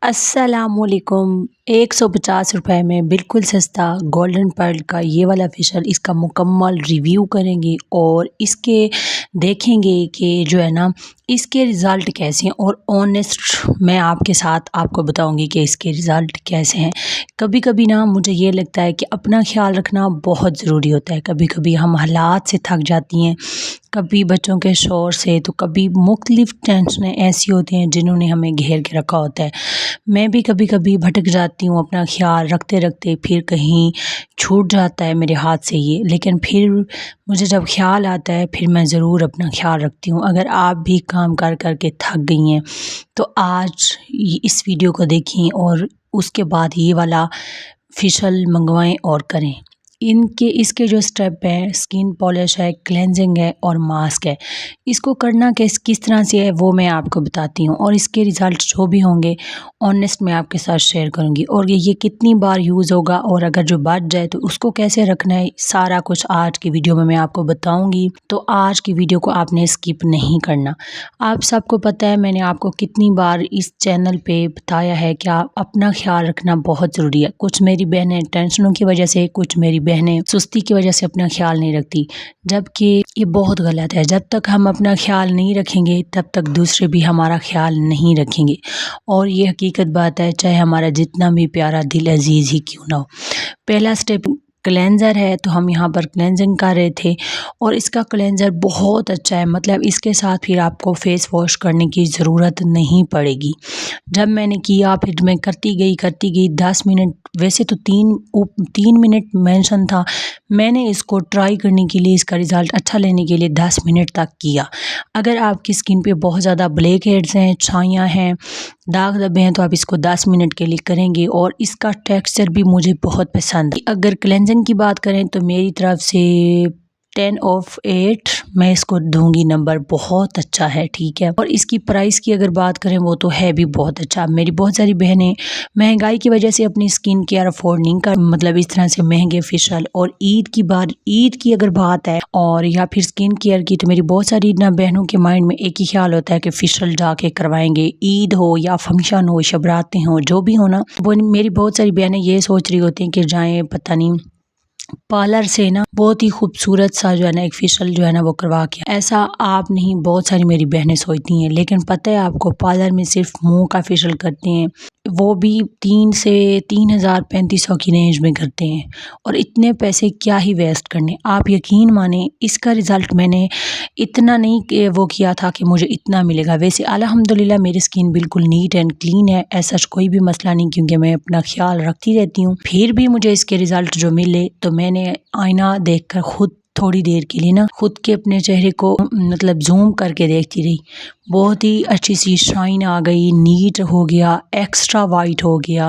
अस्सलामुअलैकुम। 150 रुपये में बिल्कुल सस्ता गोल्डन पर्ल का ये वाला फेशियल, इसका मुकम्मल रिव्यू करेंगे और इसके देखेंगे कि जो है ना इसके रिज़ल्ट कैसे हैं और ऑनेस्ट मैं आपके साथ आपको बताऊंगी कि इसके रिज़ल्ट कैसे हैं। कभी कभी ना मुझे ये लगता है कि अपना ख्याल रखना बहुत ज़रूरी होता है। कभी कभी हम हालात से थक जाती हैं, कभी बच्चों के शोर से, तो कभी मुख्तलिफ टेंशनें ऐसी होती हैं जिन्होंने हमें घेर के रखा होता है। मैं भी कभी कभी भटक जाती हूँ, अपना ख्याल रखते रखते फिर कहीं छूट जाता है मेरे हाथ से ये, लेकिन फिर मुझे जब ख्याल आता है फिर मैं ज़रूर अपना ख्याल रखती हूँ। अगर आप भी काम कर कर के थक गई हैं तो आज इस वीडियो को देखें और उसके बाद ये वाला फेशियल मंगवाएं और करें। इसके जो स्टेप हैं, स्किन पॉलिश है, क्लेंजिंग है और मास्क है। इसको करना किस तरह से है वो मैं आपको बताती हूँ और इसके रिज़ल्ट जो भी होंगे ऑनेस्ट मैं आपके साथ शेयर करूँगी। और ये कितनी बार यूज़ होगा और अगर जो बच जाए तो उसको कैसे रखना है, सारा कुछ आज की वीडियो में मैं आपको बताऊँगी। तो आज की वीडियो को आपने स्किप नहीं करना। आप सबको पता है मैंने आपको कितनी बार इस चैनल पे बताया है कि आप अपना ख्याल रखना बहुत ज़रूरी है। कुछ मेरी बहनें टेंशनों की वजह से, कुछ मेरी बहनें सुस्ती की वजह से अपना ख्याल नहीं रखती, जबकि ये बहुत गलत है। जब तक हम अपना ख्याल नहीं रखेंगे तब तक दूसरे भी हमारा ख्याल नहीं रखेंगे। और ये हकीकत बात है, चाहे हमारा जितना भी प्यारा दिल अजीज़ ही क्यों ना हो। पहला स्टेप क्लेंज़र है, तो हम यहाँ पर क्लेंजिंग कर रहे थे और इसका क्लेंज़र बहुत अच्छा है। मतलब इसके साथ फिर आपको फेस वॉश करने की ज़रूरत नहीं पड़ेगी। जब मैंने किया फिर मैं करती गई 10 मिनट, वैसे तो 3 मिनट मेंशन था, मैंने इसको ट्राई करने के लिए, इसका रिज़ल्ट अच्छा लेने के लिए 10 मिनट तक किया। अगर आपकी स्किन पे बहुत ज़्यादा ब्लैक हेड्स हैं, छाइयाँ हैं, दाग धब्बे हैं, तो आप इसको 10 मिनट के लिए करेंगे और इसका टेक्सचर भी मुझे बहुत पसंद है। अगर क्लेंजिंग की बात करें तो मेरी तरफ से 10/8 मैं इसको दूंगी नंबर। बहुत अच्छा है, ठीक है। और इसकी प्राइस की अगर बात करें वो तो है भी बहुत अच्छा। मेरी बहुत सारी बहनें महंगाई की वजह से अपनी स्किन केयर अफोर्ड नहीं कर, मतलब इस तरह से महंगे फेशियल, और ईद की अगर बात है और या फिर स्किन केयर की, तो मेरी बहुत सारी ना बहनों के माइंड में एक ही ख्याल होता है कि फेशियल जाके करवाएंगे, ईद हो या फंक्शन हो, शबरातें हो, जो भी हो ना, वो मेरी बहुत सारी बहनें ये सोच रही होती हैं कि जाएं पता नहीं पार्लर से ना बहुत ही खूबसूरत सा जो है ना एक फेशियल जो है ना वो करवा के। ऐसा आप नहीं, बहुत सारी मेरी बहनें सोचती हैं, लेकिन पता है आपको पार्लर में सिर्फ मुंह का फेशियल करते हैं, वो भी 3,000 से 3,000 3500 की रेंज में करते हैं और इतने पैसे क्या ही वेस्ट करने। आप यकीन माने इसका रिज़ल्ट मैंने इतना नहीं वो किया था कि मुझे इतना मिलेगा। वैसे अल्हम्दुलिल्लाह मेरी स्किन बिल्कुल नीट एंड क्लीन है, ऐसा कोई भी मसला नहीं, क्योंकि मैं अपना ख्याल रखती रहती हूँ। फिर भी मुझे इसके रिज़ल्ट जो मिले तो मैंने आईना देखकर खुद थोड़ी देर के लिए ना खुद के अपने चेहरे को मतलब जूम करके देखती रही। बहुत ही अच्छी सी शाइन आ गई, नीट हो गया, एक्स्ट्रा वाइट हो गया।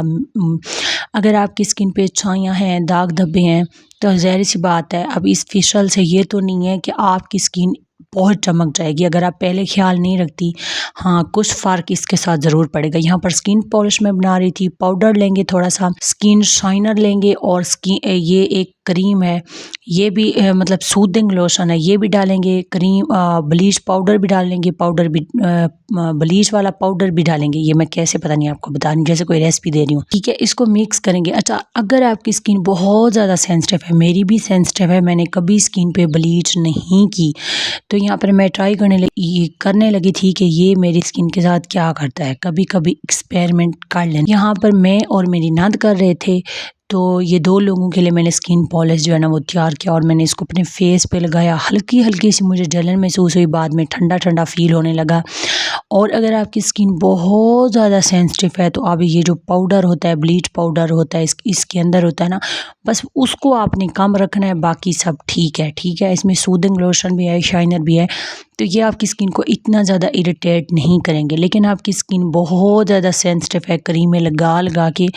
अगर आपकी स्किन पे छाइयाँ हैं, दाग धब्बे हैं, तो ज़ाहिर सी बात है अब इस फेशियल से ये तो नहीं है कि आपकी स्किन बहुत चमक जाएगी। अगर आप पहले ख्याल नहीं रखती, हाँ कुछ फ़र्क इसके साथ ज़रूर पड़ेगा। यहाँ पर स्किन पॉलिश में बना रही थी, पाउडर लेंगे, थोड़ा सा स्किन शाइनर लेंगे और ये एक क्रीम है, ये भी मतलब सूदिंग लोशन है, ये भी डालेंगे। क्रीम ब्लीच पाउडर भी डालेंगे, पाउडर भी ब्लीच वाला पाउडर भी डालेंगे। ये मैं कैसे पता नहीं आपको बता रही हूँ, जैसे कोई रेसिपी दे रही हूँ, ठीक है। इसको मिक्स करेंगे। अच्छा, अगर आपकी स्किन बहुत ज़्यादा सेंसिटिव है, मेरी भी सेंसिटिव है, मैंने कभी स्किन पे ब्लीच नहीं की, तो यहाँ पर मैं ट्राई करने लगी थी कि ये मेरी स्किन के साथ क्या करता है, कभी कभी एक्सपेरिमेंट कर लें। यहाँ पर मैं और मेरी नंद कर रहे थे, तो ये 2 लोगों के लिए मैंने स्किन पॉलिश जो है ना वो तैयार किया और मैंने इसको अपने फेस पे लगाया। हल्की हल्की सी मुझे जलन महसूस हुई, बाद में ठंडा ठंडा फील होने लगा। और अगर आपकी स्किन बहुत ज़्यादा सेंसिटिव है तो अब ये जो पाउडर होता है, ब्लीच पाउडर होता है, इसके अंदर होता है ना, बस उसको आपने कम रखना है, बाकी सब ठीक है, ठीक है। इसमें सूदिंग लोशन भी है, शाइनर भी है, तो ये आपकी स्किन को इतना ज़्यादा इरिटेट नहीं करेंगे। लेकिन आपकी स्किन बहुत ज़्यादा सेंसिटिव है, क्रीमें लगा लगा के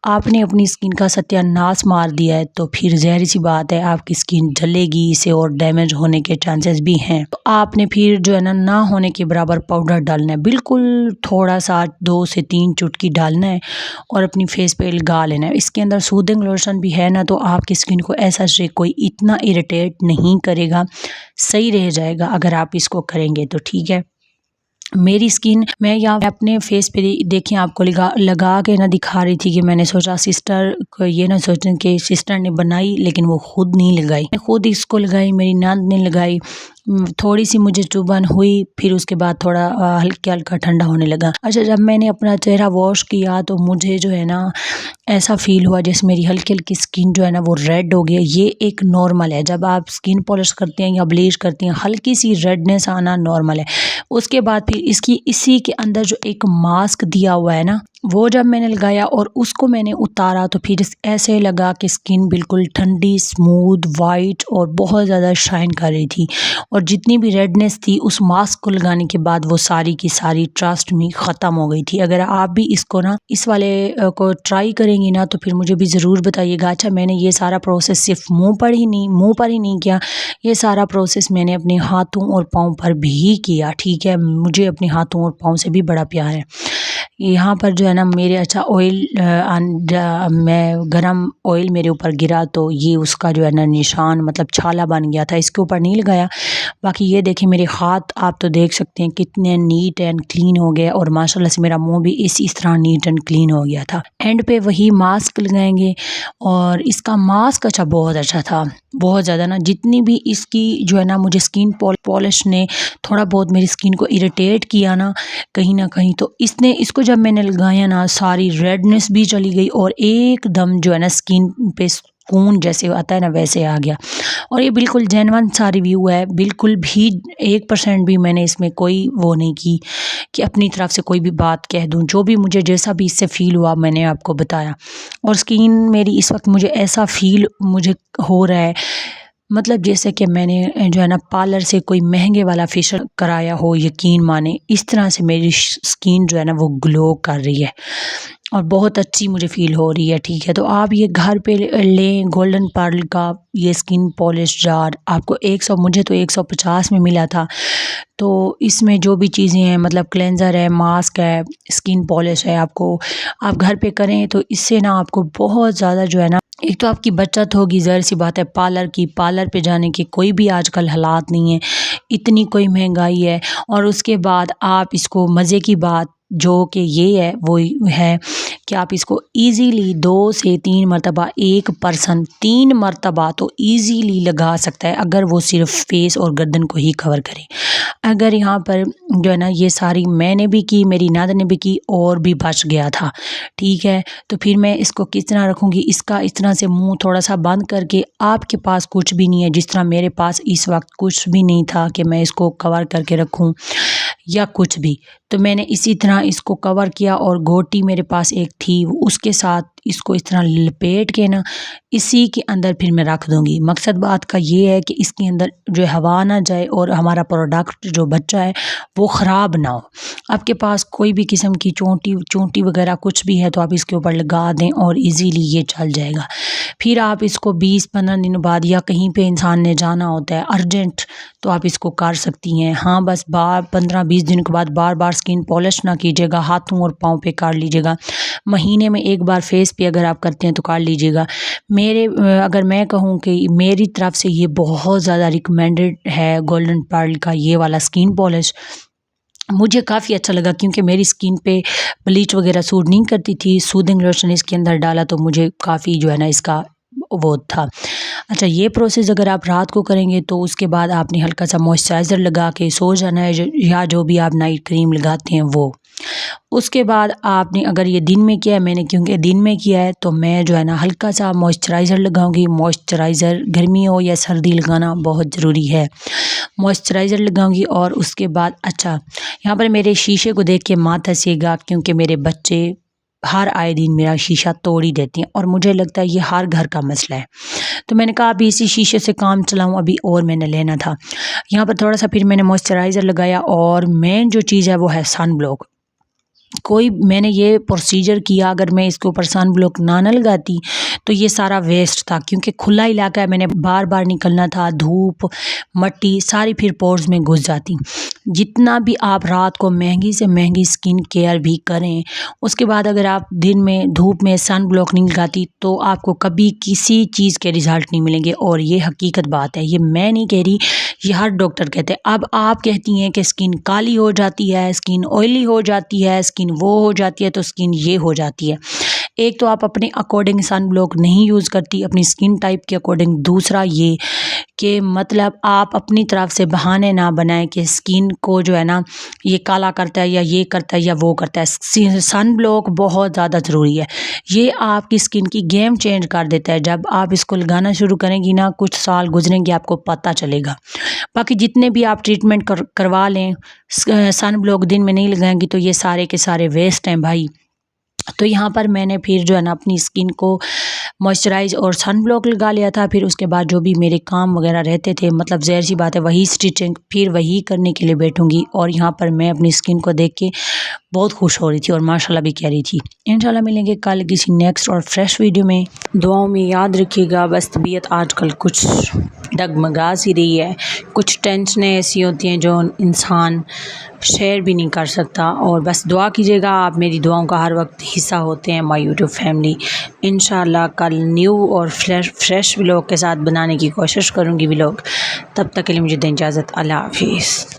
आपने अपनी स्किन का सत्यानाश मार दिया है, तो फिर ज़ाहिर सी बात है आपकी स्किन जलेगी, इसे और डैमेज होने के चांसेस भी हैं। तो आपने फिर जो है ना होने के बराबर पाउडर डालना है, बिल्कुल थोड़ा सा 2 से 3 चुटकी डालना है और अपनी फेस पे लगा लेना है। इसके अंदर सूदिंग लोशन भी है ना, तो आपकी स्किन को ऐसा से कोई इतना इरिटेट नहीं करेगा, सही रह जाएगा अगर आप इसको करेंगे तो, ठीक है। मेरी स्किन मैं यहाँ अपने फेस पे देखिए आपको लगा के ना दिखा रही थी कि मैंने सोचा सिस्टर को ये ना सोचें कि सिस्टर ने बनाई लेकिन वो खुद नहीं लगाई, खुद इसको लगाई, मेरी नंद ने लगाई। थोड़ी सी मुझे चुभन हुई, फिर उसके बाद थोड़ा हल्का हल्का ठंडा होने लगा। अच्छा, जब मैंने अपना चेहरा वॉश किया तो मुझे जो है ना ऐसा फील हुआ जैसे मेरी हल्की हल्की स्किन जो है ना वो रेड हो गया। ये एक नॉर्मल है, जब आप स्किन पॉलिश करते हैं या ब्लीच करती हैं हल्की सी रेडनेस आना नॉर्मल है। उसके बाद फिर इसी के अंदर जो एक मास्क दिया हुआ है ना, वो जब मैंने लगाया और उसको मैंने उतारा तो फिर ऐसे लगा कि स्किन बिल्कुल ठंडी, स्मूथ, वाइट और बहुत ज़्यादा शाइन कर रही थी। और जितनी भी रेडनेस थी उस मास्क को लगाने के बाद वो सारी की सारी ट्रस्ट में ख़त्म हो गई थी। अगर आप भी इसको ना इस वाले को ट्राई करेंगी ना तो फिर मुझे भी ज़रूर बताइएगा। अच्छा, मैंने ये सारा प्रोसेस सिर्फ मुंह पर ही नहीं किया, ये सारा प्रोसेस मैंने अपने हाथों और पाँव पर भी किया। ठीक है, मुझे अपने हाथों और पाँव से भी बड़ा प्यार है। यहाँ पर जो है ना मेरे अच्छा ऑयल मैं गरम ऑयल मेरे ऊपर गिरा तो ये उसका जो है ना निशान मतलब छाला बन गया था। इसके ऊपर नहीं लगाया। बाकी ये देखिए मेरे हाथ आप तो देख सकते हैं कितने नीट एंड क्लीन हो गए और माशाल्लाह से मेरा मुंह भी इस तरह नीट एंड क्लीन हो गया था। एंड पे वही मास्क लगाएंगे और इसका मास्क अच्छा बहुत अच्छा था, बहुत ज़्यादा ना। जितनी भी इसकी जो है ना मुझे स्किन पॉलिश ने थोड़ा बहुत मेरी स्किन को इरिटेट किया ना कहीं, तो इसको जब मैंने लगाया ना सारी रेडनेस भी चली गई और एकदम जो है ना स्किन पे सुकून जैसे आता है ना वैसे आ गया। और ये बिल्कुल जेन्युइन सा रिव्यू है, बिल्कुल भी 1% भी मैंने इसमें कोई वो नहीं की कि अपनी तरफ से कोई भी बात कह दूं। जो भी मुझे जैसा भी इससे फ़ील हुआ मैंने आपको बताया। और स्किन मेरी इस वक्त मुझे ऐसा फ़ील मुझे हो रहा है मतलब जैसे कि मैंने जो है ना पार्लर से कोई महंगे वाला फेशियल कराया हो, यकीन माने इस तरह से मेरी स्किन जो है ना वो ग्लो कर रही है और बहुत अच्छी मुझे फ़ील हो रही है। ठीक है, तो आप ये घर पे लें गोल्डन पर्ल का ये स्किन पॉलिश जार। आपको 100 मुझे तो 150 में मिला था। तो इसमें जो भी चीज़ें हैं मतलब क्लेंज़र है, मास्क है, स्किन पॉलिश है, आप घर पे करें तो इससे ना आपको बहुत ज़्यादा जो है ना एक तो आपकी बचत होगी, ज़ाहिर सी बात है। पार्लर पे जाने के कोई भी आजकल हालात नहीं है, इतनी कोई महंगाई है। और उसके बाद आप इसको मज़े की बात जो कि ये है वो है कि आप इसको इजीली 2 से 3 मरतबा एक पर्सन 3 मरतबा तो इजीली लगा सकता है अगर वो सिर्फ फेस और गर्दन को ही कवर करे। अगर यहाँ पर जो है ना ये सारी मैंने भी की, मेरी नाद ने भी की और भी बच गया था। ठीक है, तो फिर मैं इसको किस तरह रखूँगी, इसका इस तरह से मुंह थोड़ा सा बंद करके, आपके पास कुछ भी नहीं है जिस तरह मेरे पास इस वक्त कुछ भी नहीं था कि मैं इसको कवर करके रखूँ या कुछ भी, तो मैंने इसी तरह इसको कवर किया और गोटी मेरे पास एक थी उसके साथ इसको इस तरह लपेट के ना इसी के अंदर फिर मैं रख दूँगी। मकसद बात का ये है कि इसके अंदर जो हवा ना जाए और हमारा प्रोडक्ट जो बच्चा है वो ख़राब ना हो। आपके पास कोई भी किस्म की चोंटी वगैरह कुछ भी है तो आप इसके ऊपर लगा दें और इजीली ये चल जाएगा। फिर आप इसको 20-15 दिनों बाद या कहीं पे इंसान ने जाना होता है अर्जेंट तो आप इसको कर सकती हैं। हाँ, बस 15-20 दिन के बाद बार बार स्किन पॉलिश ना कीजिएगा, हाथों और पाँव पे कर लीजिएगा। महीने में एक बार फेस पे अगर आप करते हैं तो कर लीजिएगा। अगर मैं कहूँ कि मेरी तरफ से ये बहुत ज़्यादा रिकमेंडेड है गोल्डन पर्ल का ये वाला स्किन पॉलिश। मुझे काफ़ी अच्छा लगा क्योंकि मेरी स्किन पे ब्लीच वगैरह सूट नहीं करती थी। सूदिंग लोशन इसके अंदर डाला तो मुझे काफ़ी जो है ना इसका वो था। अच्छा, ये प्रोसेस अगर आप रात को करेंगे तो उसके बाद आपने हल्का सा मॉइस्चराइज़र लगा के सो जाना है या जो भी आप नाइट क्रीम लगाते हैं वो। उसके बाद आपने अगर ये दिन में किया है, मैंने क्योंकि दिन में किया है तो मैं जो है ना हल्का सा मॉइस्चराइज़र लगाऊंगी। मॉइस्चराइज़र गर्मी हो या सर्दी लगाना बहुत ज़रूरी है। मॉइस्चराइज़र लगाऊंगी और उसके बाद अच्छा यहाँ पर मेरे शीशे को देख के मत हंसिएगा क्योंकि मेरे बच्चे हर आए दिन मेरा शीशा तोड़ ही देते हैं और मुझे लगता है ये हर घर का मसला है। तो मैंने कहा अभी इसी शीशे से काम चलाऊं, अभी और मैंने लेना था। यहाँ पर थोड़ा सा फिर मैंने मॉइस्चराइज़र लगाया और मेन जो चीज़ है वो है सन ब्लॉक। मैंने ये प्रोसीजर किया, अगर मैं इसके ऊपर सन ब्लॉक ना लगाती तो ये सारा वेस्ट था क्योंकि खुला इलाका है, मैंने बार बार निकलना था, धूप मट्टी सारी फिर पोर्स में घुस जाती। जितना भी आप रात को महंगी से महंगी स्किन केयर भी करें, उसके बाद अगर आप दिन में धूप में सन ब्लॉक नहीं लगाती तो आपको कभी किसी चीज़ के रिज़ल्ट नहीं मिलेंगे। और ये हकीकत बात है, ये मैं नहीं कह रही, ये हर डॉक्टर कहते हैं। अब आप कहती हैं कि स्किन काली हो जाती है, स्किन ऑयली हो जाती है, स्किन वो हो जाती है, तो स्किन ये हो जाती है। एक तो आप अपने अकॉर्डिंग सन ब्लॉक नहीं यूज़ करती अपनी स्किन टाइप के अकॉर्डिंग। दूसरा ये कि मतलब आप अपनी तरफ से बहाने ना बनाएं कि स्किन को जो है ना ये काला करता है या ये करता है या वो करता है। सन ब्लॉक बहुत ज़्यादा ज़रूरी है, ये आपकी स्किन की गेम चेंज कर देता है। जब आप इसको लगाना शुरू करेंगी ना, कुछ साल गुजरेंगे आपको पता चलेगा। बाकी जितने भी आप ट्रीटमेंट करवा लें, सन ब्लॉक दिन में नहीं लगाएंगी तो ये सारे के सारे वेस्ट हैं भाई। तो यहाँ पर मैंने फिर जो है ना अपनी स्किन को मॉइस्चराइज और सन ब्लॉक लगा लिया था। फिर उसके बाद जो भी मेरे काम वगैरह रहते थे, मतलब ज़ाहिर सी बात है वही स्टिचिंग फिर वही करने के लिए बैठूंगी। और यहाँ पर मैं अपनी स्किन को देख के बहुत खुश हो रही थी और माशाल्लाह भी कह रही थी। इंशाल्लाह मिलेंगे कल किसी नेक्स्ट और फ्रेश वीडियो में। दुआओं में याद रखिएगा। बस तबीयत आजकल कुछ डगमगा सी रही है, कुछ टेंशनें ऐसी होती हैं जो इंसान शेयर भी नहीं कर सकता। और बस दुआ कीजिएगा, आप मेरी दुआओं का हर वक्त हिस्सा होते हैं माय यूट्यूब फैमिली। इंशाल्लाह कल न्यू और फ्रेश व्लॉग के साथ बनाने की कोशिश करूँगी व्लॉग। तब तक के लिए मुझे दें इजाज़त। अल्लाह हाफिज़।